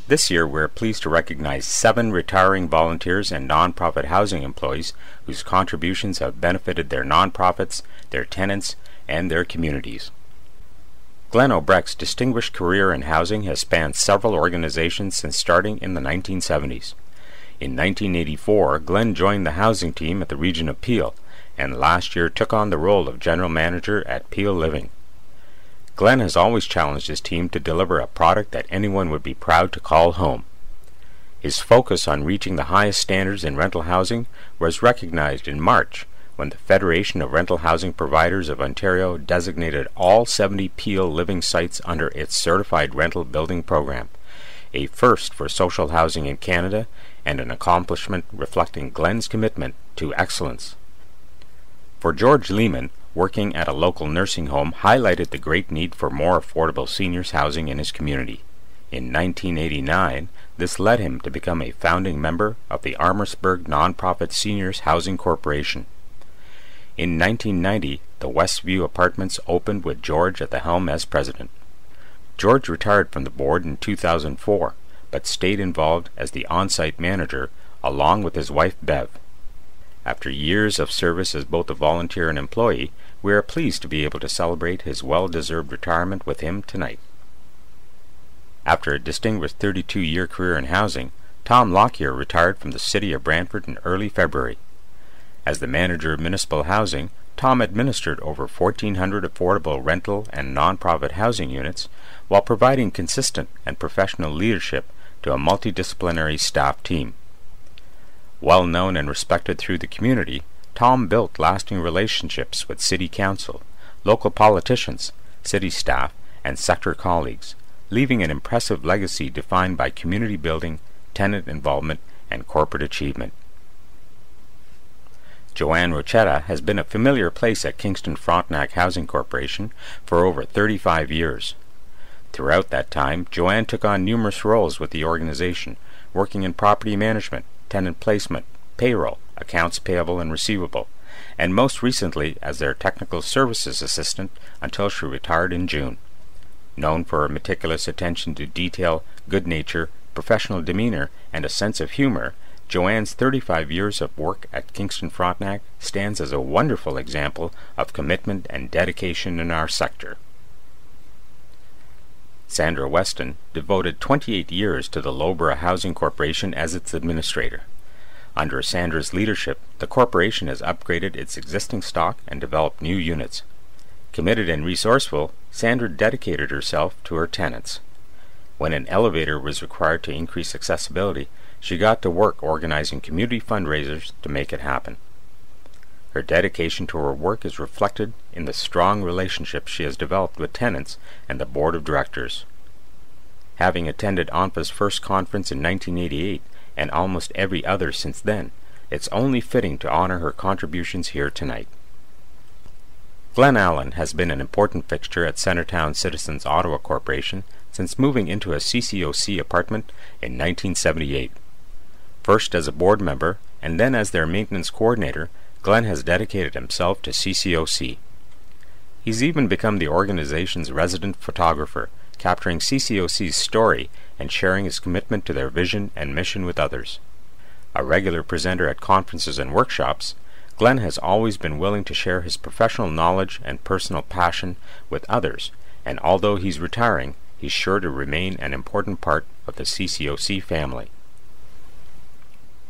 This year we're pleased to recognize 7 retiring volunteers and nonprofit housing employees whose contributions have benefited their nonprofits, their tenants, and their communities. Glenn Obrecht's distinguished career in housing has spanned several organizations since starting in the 1970s. In 1984, Glenn joined the housing team at the region of Peel, and last year took on the role of general manager at Peel Living. Glenn has always challenged his team to deliver a product that anyone would be proud to call home. His focus on reaching the highest standards in rental housing was recognized in March when the Federation of Rental Housing Providers of Ontario designated all 70 Peel Living sites under its Certified Rental Building Program, a first for social housing in Canada and an accomplishment reflecting Glenn's commitment to excellence. For George Lehman, working at a local nursing home highlighted the great need for more affordable seniors housing in his community. In 1989, this led him to become a founding member of the Amherstburg Nonprofit Seniors Housing Corporation. In 1990, the Westview Apartments opened with George at the helm as president. George retired from the board in 2004, but stayed involved as the on-site manager along with his wife Bev. After years of service as both a volunteer and employee, we are pleased to be able to celebrate his well-deserved retirement with him tonight. After a distinguished 32-year career in housing, Tom Lockyer retired from the City of Brantford in early February. As the manager of municipal housing, Tom administered over 1,400 affordable rental and nonprofit housing units while providing consistent and professional leadership to a multidisciplinary staff team. Well known and respected through the community, Tom built lasting relationships with city council, local politicians, city staff, and sector colleagues, leaving an impressive legacy defined by community building, tenant involvement, and corporate achievement. Joanne Rochetta has been a familiar place at Kingston Frontenac Housing Corporation for over 35 years. Throughout that time, Joanne took on numerous roles with the organization, working in property management, tenant placement, payroll, accounts payable and receivable, and most recently as their technical services assistant until she retired in June. Known for her meticulous attention to detail, good nature, professional demeanor, and a sense of humor, Joanne's 35 years of work at Kingston Frontenac stands as a wonderful example of commitment and dedication in our sector. Sandra Weston devoted 28 years to the Loughborough Housing Corporation as its administrator. Under Sandra's leadership, the corporation has upgraded its existing stock and developed new units. Committed and resourceful, Sandra dedicated herself to her tenants. When an elevator was required to increase accessibility, she got to work organizing community fundraisers to make it happen. Her dedication to her work is reflected in the strong relationships she has developed with tenants and the board of directors. Having attended ONFA's first conference in 1988 and almost every other since then, it's only fitting to honor her contributions here tonight. Glenn Allen has been an important fixture at Centretown Citizens Ottawa Corporation since moving into a CCOC apartment in 1978. First as a board member and then as their maintenance coordinator, Glenn has dedicated himself to CCOC. He's even become the organization's resident photographer, capturing CCOC's story and sharing his commitment to their vision and mission with others. A regular presenter at conferences and workshops, Glenn has always been willing to share his professional knowledge and personal passion with others, and although he's retiring, he's sure to remain an important part of the CCOC family.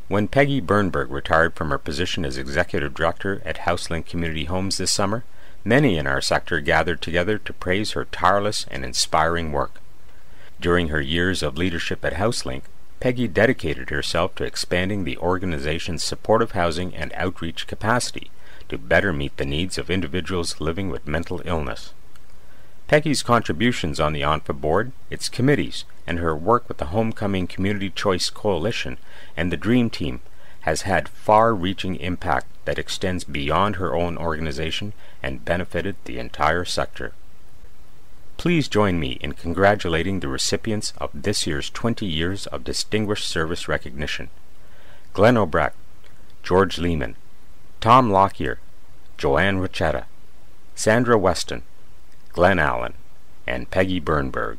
When Peggy Bernberg retired from her position as Executive Director at HouseLink Community Homes this summer, many in our sector gathered together to praise her tireless and inspiring work. During her years of leadership at HouseLink, Peggy dedicated herself to expanding the organization's supportive housing and outreach capacity to better meet the needs of individuals living with mental illness. Peggy's contributions on the ONFA board, its committees, and her work with the Homecoming Community Choice Coalition and the Dream Team has had far-reaching impact that extends beyond her own organization and benefited the entire sector. Please join me in congratulating the recipients of this year's 20 Years of Distinguished Service Recognition: Glenn Obrecht, George Lehman, Tom Lockyer, Joanne Rochetta, Sandra Weston, Glenn Allen, and Peggy Bernberg.